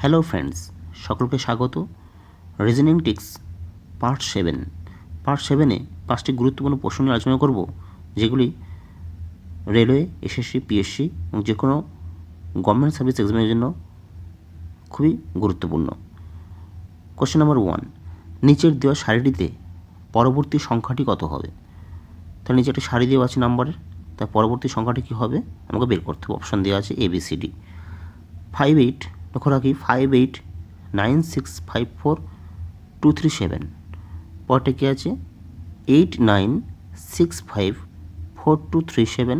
Hello friends, সকলকে স্বাগত। Reasoning tricks part 7। Part 7-এ 5টি গুরুত্বপূর্ণ প্রশ্ন নিয়ে আলোচনা করব, যেগুলি রেলওয়ে, এসএসসি, পিএসসি এবং যে কোনো গভর্নমেন্ট সার্ভিস এক্সামের জন্য খুবই গুরুত্বপূর্ণ। কোশ্চেন নাম্বার 1, নিচের দেওয়া সারিটিতে পরবর্তী সংখ্যাটি কত হবে? তাহলে নিচে একটা সারি দেওয়া আছে নাম্বারের, তার পরবর্তী সংখ্যাটি কী হবে আমাকে বের করতে হবে। অপশান দেওয়া আছে ABCD। 58, লক্ষ্য রাখি 58965423 পরটা কী আছে 89654237,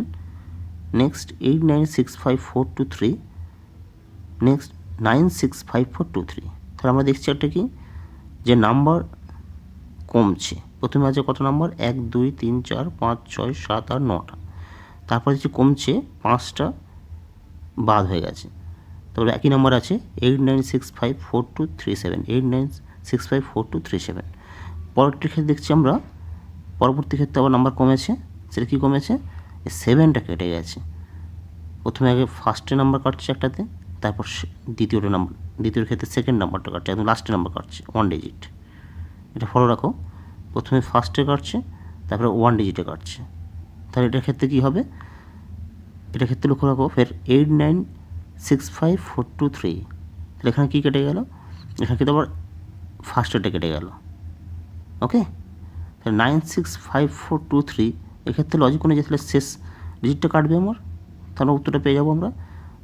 নেক্সট 896543, নেক্সট 965423। তাহলে আমরা দেখছি একটা কি যে নাম্বার কমছে। প্রথমে আছে কত নাম্বার 1 2 3 4 5 6 7 8 9টা, তারপরে যে কমছে 5টা বাদ হয়ে গেছে। তাহলে একই নাম্বার আছে 89654237, 89654237। পরবর্তী ক্ষেত্রে দেখছি আমরা পরবর্তী ক্ষেত্রে আবার নাম্বার কমেছে। সেটা কী কমেছে? 7টা কেটে গেছে। প্রথমে আগে ফার্স্টে নাম্বার কাটছে একটাতে, তারপর দ্বিতীয় ক্ষেত্রে সেকেন্ড নাম্বারটা কাটছে, একদম লাস্টে নাম্বার কাটছে 1 ডিজিট। এটা ফলো রাখো, প্রথমে ফার্স্টে কাটছে, তারপরে 1 ডিজিটে কাটছে। তাহলে এটার ক্ষেত্রে কী হবে? এটার ক্ষেত্রে লক্ষ্য রাখো ফের 896543। তাহলে এখানে কী কেটে গেল? এখানে কিন্তু আবার ফার্স্টেরটা কেটে গেল। ওকে, তাহলে 965423 এক্ষেত্রে লজিক অনুযায়ী তাহলে শেষ ডিজিটটা কাটবে আমার, তাহলে উত্তরটা পেয়ে যাবো আমরা।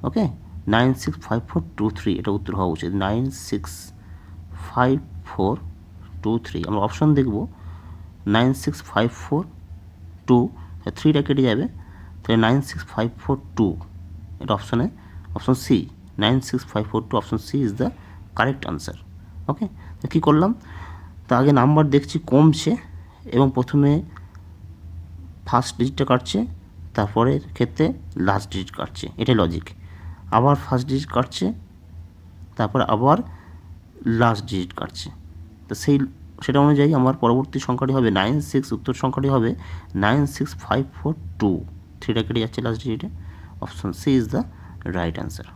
ওকে, 965423 এটা উত্তর হওয়া উচিত। 965423 আমরা অপশান দেখব 96542, 3টা কেটে যাবে, তাহলে 96542 এটা অপশানে option C 96542 option C is the correct answer. Okay, তো কী করলাম? তা আগে নাম্বার দেখছি কমছে এবং প্রথমে ফার্স্ট ডিজিটটা কাটছে, তারপরের ক্ষেত্রে লাস্ট ডিজিট কাটছে, এটাই লজিক। আবার ফার্স্ট ডিজিট কাটছে, তারপর আবার লাস্ট ডিজিট কাটছে। তো সেটা অনুযায়ী আমার পরবর্তী সংখ্যাটি হবে 96, উত্তর সংখ্যাটি হবে 96542, 3টা কেটে যাচ্ছে লাস্ট ডিজিটে। Option C is the right answer.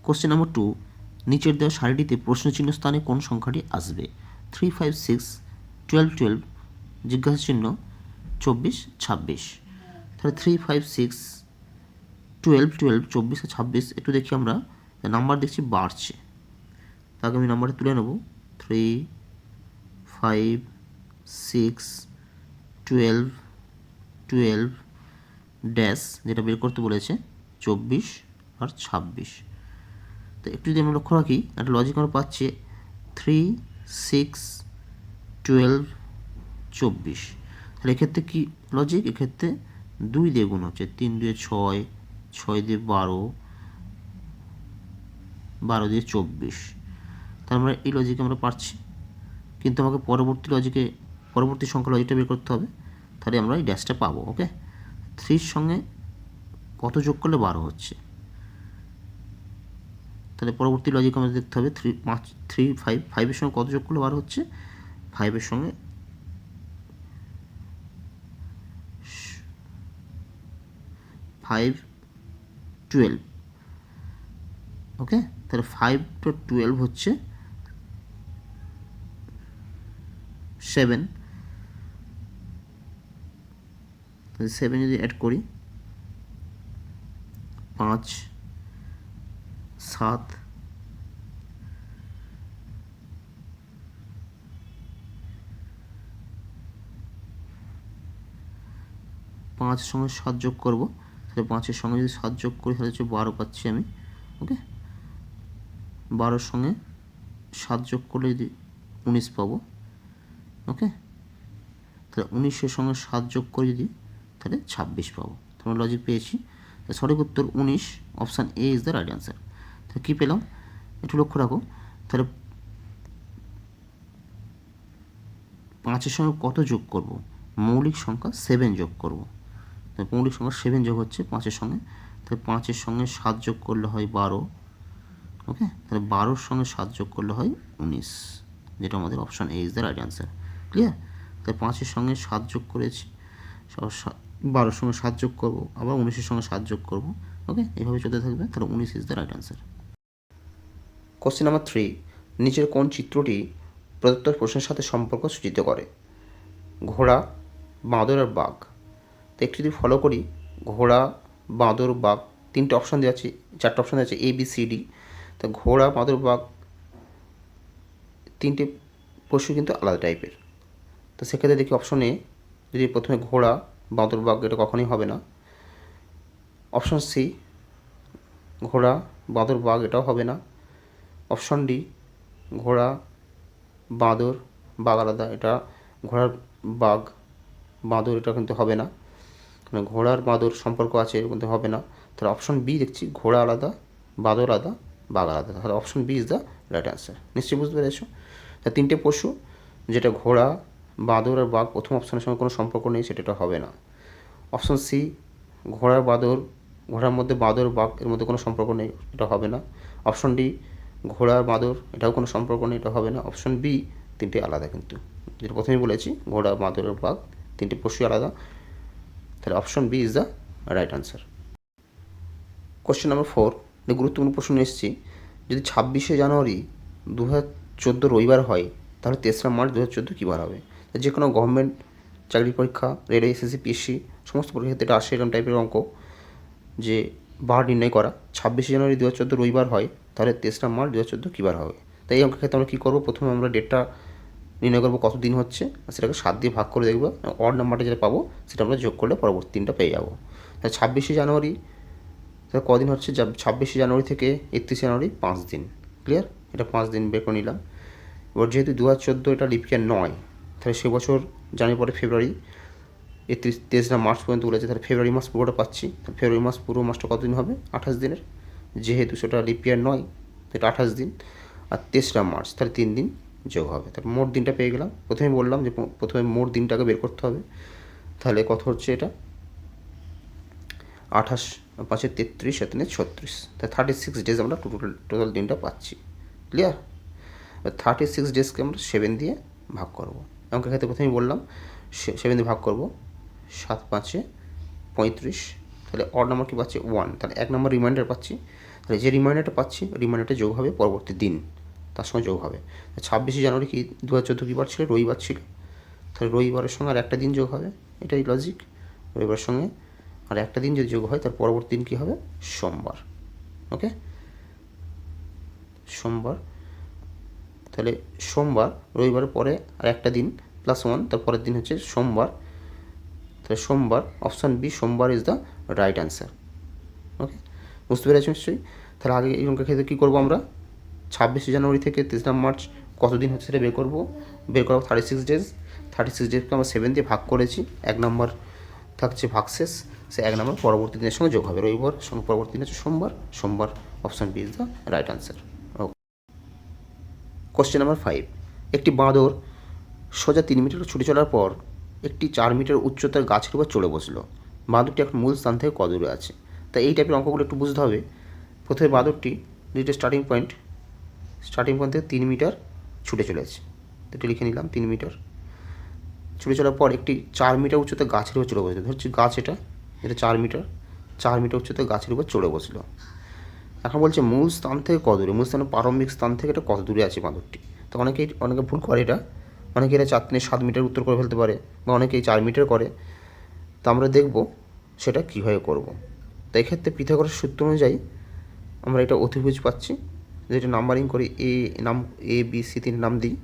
Question number 2, নিচের দেওয়া সারিটিতে প্রশ্নচিহ্ন স্থানে কোন সংখ্যাটি আসবে? 3 5 6 12 12, জিজ্ঞাসা চিহ্ন 24 26। তাহলে 3 5 6 12 12 24 আর 26 একটু দেখি আমরা নাম্বার দেখছি বাড়ছে, তাকে আমি নাম্বারটা তুলে নেব। 3 5 6 12 12 ড্যাশ, যেটা বের করতে বলেছে 24 আর 26। তো একটু যদি আমরা লক্ষ্য রাখি, একটা লজিক আমরা পাচ্ছি 3 6 12 24। তাহলে এক্ষেত্রে কী লজিক? এক্ষেত্রে 2 দিয়ে গুণ হচ্ছে, 3 দিয়ে 6, 6 দিয়ে 12, 12 দিয়ে 24। তার মানে এই লজিকে আমরা পারছি, কিন্তু আমাকে পরবর্তী সংখ্যা লজিকটা বের করতে হবে, তাহলে আমরা এই ড্যাশটা পাবো। ওকে, 3 সঙ্গে কত যোগ করলে 12 হচ্ছে? তাহলে পরবর্তী লজিক আমাদের দেখতে হবে 3 5 5-এর সঙ্গে কত যোগ করলে 12 হচ্ছে? 5-এর সঙ্গে 5 12। ওকে, তাহলে 5 + 12 হচ্ছে 7। তাহলে 7 যদি অ্যাড করি 5 7 5-এর সঙ্গে 7 যোগ করব, তাহলে 5-এর সঙ্গে যদি 7 যোগ করি তাহলে হচ্ছে 12 পাচ্ছি আমি। ওকে, 12-এর সঙ্গে 7 যোগ করলে যদি 19 পাবো। ওকে, তাহলে 19-এর সঙ্গে 7 যোগ করে যদি তাহলে 26 পাবো। তোমরা লজিক পেয়েছি। সঠিক উত্তর 19, option A is the right answer. তাহলে কী পেলাম একটু লক্ষ্য রাখো। তাহলে 5-এর সঙ্গে কত যোগ করব? মৌলিক সংখ্যা 7 যোগ করব। তাহলে মৌলিক সংখ্যা 7 যোগ হচ্ছে 5-এর সঙ্গে, তাহলে 5-এর সঙ্গে 7 যোগ করলে হয় 12। ওকে, তাহলে 12-এর সঙ্গে 7 যোগ করলে হয় 19, যেটা আমাদের option A is the right answer. Clear? তাই 5-এর সঙ্গে 7 যোগ করেছি, 12-এর সঙ্গে 7 যোগ করবো, আবার 19-এর সঙ্গে 7 যোগ করবো। ওকে, এইভাবে চলতে থাকবে। তাহলে 19 is the right answer. Question number 3, নিচের কোন চিত্রটি প্রদত্ত প্রশ্নের সাথে সম্পর্ক সূচিত করে? ঘোড়া, বাঁদর আর বাঘ। তো একটু যদি ফলো করি, ঘোড়া, বাঁদর, বাঘ, তিনটে অপশান দেওয়া আছে, চারটে অপশান দেওয়া আছে, A B C D। তো ঘোড়া, বাঁদর, বাঘ তিনটে পশু কিন্তু আলাদা টাইপের। তো সেক্ষেত্রে দেখি অপশন এ, যদি প্রথমে ঘোড়া, বাঁদর, বাঘ, এটা কখনোই হবে না। অপশন সি, ঘোড়া, বাঁদর, বাঘ, এটাও হবে না। অপশন ডি, ঘোড়া, বাঁদর, বাঘ আলাদা, এটা ঘোড়ার, বাঘ, বাঁদর, এটা কিন্তু হবে না, মানে ঘোড়ার বাঁদর সম্পর্ক আছে, এর কিন্তু হবে না। তাহলে অপশন বি দেখছি, ঘোড়া আলাদা, বাঁদর আলাদা, বাঘ আলাদা। তাহলে option B is the right answer. নিশ্চয়ই বুঝতে পেরেছো? তা তিনটে পশু, যেটা ঘোড়া, বাঁদর আর বাঘ, প্রথম অপশনের সঙ্গে কোনো সম্পর্ক নেই, সেটা হবে না। অপশন সি, ঘোড়া, বাঁদর, ঘোড়ার মধ্যে বাঁদর, বাঘ, এর মধ্যে কোনো সম্পর্ক নেই, এটা হবে না। অপশন ডি, ঘোড়া, বাঁদর, এটাও কোনো সম্পর্ক নেই, এটা হবে না। অপশন বি, তিনটে আলাদা কিন্তু, যেটা প্রথমেই বলেছি, ঘোড়া, বাঁদর আর বাঘ, তিনটে পশু আলাদা। তাহলে option B is the right answer. Question number 4, গুরুত্বপূর্ণ প্রশ্ন এসেছি, যদি 26শে জানুয়ারি 2014 রবিবার হয়, তাহলে 3রা মার্চ 2014 কী বার হবে? যে কোনো গভর্নমেন্ট চাকরি পরীক্ষা, রেলওয়ে, SSC, PSC সমস্ত পরীক্ষাতে এটা আসে, এরকম টাইপের অঙ্ক, যে বার নির্ণয় করা। 26শে জানুয়ারি 2014 রবিবার হয়, তাহলে 3রা মার্চ 2014 কী বার হবে? তাই এই অঙ্কের ক্ষেত্রে আমরা কী করবো? প্রথমে আমরা ডেটটা নির্ণয় করবো, কত দিন হচ্ছে, সেটাকে 7 দিয়ে ভাগ করে দেখবো, অড নাম্বারটা যেটা পাবো সেটা আমরা যোগ করলে পরবর্তী দিনটা পেয়ে যাবো। তাহলে 26শে জানুয়ারি, তাহলে কদিন হচ্ছে? 26শে জানুয়ারি থেকে 31শে জানুয়ারি 5 দিন। ক্লিয়ার? এটা 5 দিন বের করে নিলাম। এবার যেহেতু 2014 এটা লিপ ইয়ার নয়, তাহলে সে বছর জানুয়ারি পরে ফেব্রুয়ারি, 23রা মার্চ পর্যন্ত বলেছে, তাহলে ফেব্রুয়ারি মাস পুরোটা পাচ্ছি। তাহলে ফেব্রুয়ারি মাস পুরো মাসটা কতদিন হবে? 28 দিনের। যেহেতু সেটা লিপ ইয়ার নয়, এটা 28 দিন, আর 23রা মার্চ, তাহলে 3 দিন যোগ হবে, তাহলে মোট দিনটা পেয়ে গেলাম। প্রথমে বললাম যে প্রথমে মোট দিনটাকে বের করতে হবে। তাহলে কত হচ্ছে এটা? 28, 5 33, 7 36, তাই 36 ডেজ আমরা টোটাল দিনটা পাচ্ছি। ক্লিয়ার? 36 ডেজকে আমরা 7 দিয়ে ভাগ করবো। অঙ্কের ক্ষেত্রে প্রথমেই বললাম 7 দিয়ে ভাগ করবো, 7 5 35, তাহলে অড নাম্বার কী পাচ্ছি? 1। তাহলে 1 নম্বর রিমাইন্ডার পাচ্ছি, তাহলে যে রিমাইন্ডারটা পাচ্ছি, রিমাইন্ডারটা যোগ হবে পরবর্তী দিন, তার সঙ্গে যোগ হবে। 26শে জানুয়ারি কি 2014 কী বার ছিল? রবিবার ছিল, তাহলে রবিবারের সঙ্গে আর একটা দিন যোগ হবে, এটাই লজিক। রবিবারের সঙ্গে আর একটা দিন যদি যোগ হয়, তার পরবর্তী দিন কী হবে? সোমবার। ওকে, সোমবার। তাহলে সোমবার, রবিবারের পরে আর একটা দিন +1, তার পরের দিন হচ্ছে সোমবার। তাহলে সোমবার, অপশান বি, সোমবার ইজ দ্য রাইট অ্যান্সার। ওকে, বুঝতে পেরেছি নিশ্চয়ই? তাহলে আগে এই অঙ্কের ক্ষেত্রে কী করবো আমরা? 26শে জানুয়ারি থেকে 3রা মার্চ কতদিন হচ্ছে সেটা বের করবো। বের করবো 36 ডেজ। 36 ডেজকে আমরা 7 দিয়ে ভাগ করেছি, 1 নম্বর থাকছে ভাগশেষ, সে 1 নম্বর পরবর্তী দিনের সঙ্গে যোগ হবে। রবিবার সঙ্গে পরবর্তী দিন হচ্ছে সোমবার, সোমবার, option B is the right answer. Okay. Question number 5, একটি বাঁদর সোজা 3 মিটার ছুটে চলার পর একটি 4 মিটার উচ্চতার গাছের উপর চড়ে বসলো। বাঁদরটি এখন মূল স্থান থেকে কত দূরে আছে? তাই এই টাইপের অঙ্কগুলো একটু বুঝতে হবে। প্রথমে বাঁদরটি যেটা স্টার্টিং পয়েন্ট থেকে 3 মিটার ছুটে চলেছে, তো এটা লিখে নিলাম 3 মিটার ছুটে চলার পর একটি 4 মিটার উচ্চতার গাছের উপর চড়ে বসলো। ধরছি গাছ, এটা 4 মিটার উচ্চতার গাছের উপর চড়ে বসলো। এখন বলছে মূল স্থান থেকে কত দূরে, মূল স্থানের প্রারম্ভিক স্থান থেকে এটা কত দূরে আছে বাঁদরটি। তো অনেকে ভুল করে, এটা অনেকে এটা 4 থেকে 7 মিটার উত্তর করে ফেলতে পারে, বা অনেকেই 4 মিটার করে। তো আমরা দেখব সেটা কীভাবে করব। তাই এক্ষেত্রে পিথাগোরাস সূত্র অনুযায়ী আমরা এটা অতিভুজ পাচ্ছি, যেটা নাম্বারিং করি, A B C 3 নাম দিই।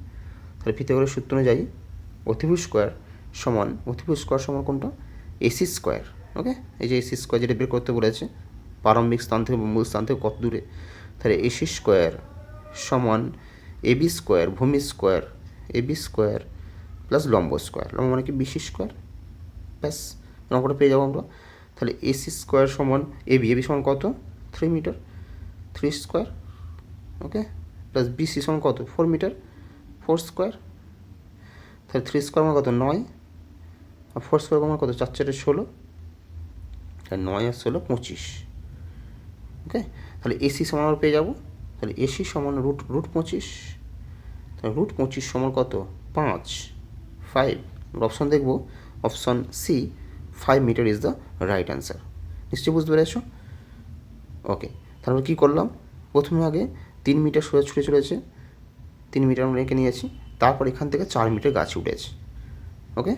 তাহলে পিথাগোরাস সূত্র অনুযায়ী অতিভুজ স্কোয়ার সমান কোনটা? AC square. ওকে, এই যে AC স্কোয়ার যেটা বের করতে বলেছে, প্রারম্ভিক স্থান থেকে মূল স্থান থেকে কত দূরে, তাহলে AC স্কোয়ার সমান AB স্কোয়ার, ভূমি স্কোয়ার, AB স্কোয়ার প্লাস লম্ব স্কোয়ার, লম্ব মানে কি BC স্কোয়ার, ব্যাস অঙ্কটা পেয়ে যাবো আমরা। তাহলে AC স্কোয়ার সমান AB সমান কত? 3 মিটার, 3 স্কোয়ার, ওকে, প্লাস BC সমান কত? 4 মিটার, 4 স্কোয়ার। তাহলে 3 স্কোয়ার মানে কত? 9, আর 4 স্কোয়ার মানে কত? 4 4 16, তাহলে 9 আর 16 25। ওকে, তাহলে AC সমান আমরা পেয়ে যাবো, তাহলে AC সমান রুট 25, তাহলে রুট 25 সমান কত? 5। অপশান দেখবো, option C, 5 metre is the right answer. নিশ্চয়ই বুঝতে পেরেছো? ওকে, তাহলে কী করলাম? প্রথমে আগে 3 মিটার সোজা ছুটে চলেছে, 3 মিটার আমরা এঁকে নিয়েছি, তারপর এখান থেকে 4 মিটার গাছে উঠেছে। ওকে,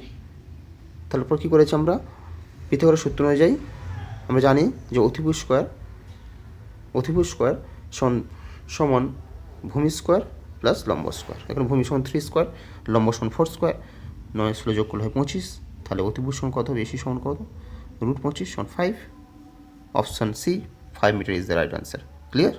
তারপর কী করেছি আমরা, পিথাগোরাস সূত্র অনুযায়ী আমরা জানি যে অতিভুজ স্কোয়ার সমান ভূমি স্কোয়ার প্লাস লম্ব স্কোয়ার। এখানে ভূমি সমান 3 স্কোয়ার, লম্ব সমান 4 স্কোয়ার, 9 16 যোগ করলে হয় 25। তাহলে অতিভুজ সমান কত, বেশি সমান কত, √25 সমান 5। Option C 5 metre is the right answer. Clear?